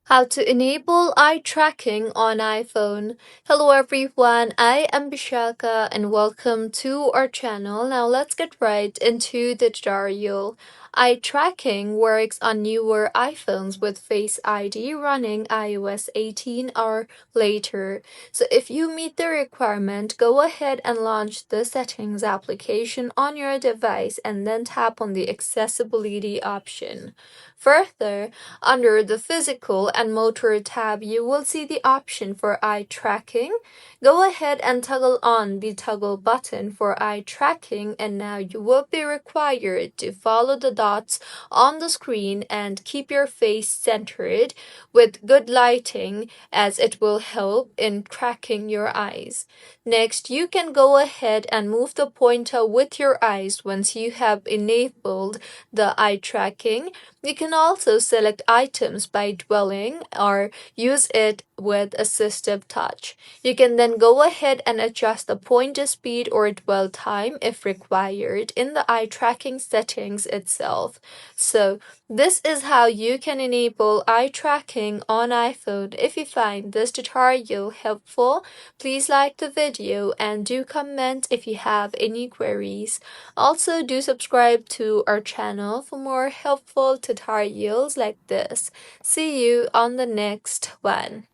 How to enable eye tracking on iPhone. Hello everyone, I am Bishaka and welcome to our channel. Now let's get right into the tutorial. Eye tracking works on newer iPhones with Face ID running iOS 18 or later. So if you meet the requirement, go ahead and launch the settings application on your device and then tap on the accessibility option. Further, under the Physical and Motor tab, you will see the option for eye tracking. Go ahead and toggle on the toggle button for eye tracking, and now you will be required to follow the dots on the screen and keep your face centered with good lighting, as it will help in tracking your eyes. Next, you can go ahead and move the pointer with your eyes once you have enabled the eye tracking. You can also select items by dwelling or use it with assistive touch. You can then go ahead and adjust the pointer speed or dwell time if required in the eye tracking settings itself. So this is how you can enable eye tracking on iPhone. If you find this tutorial helpful, please like the video and do comment if you have any queries. Also, do subscribe to our channel for more helpful tutorials like this. See you on the next one.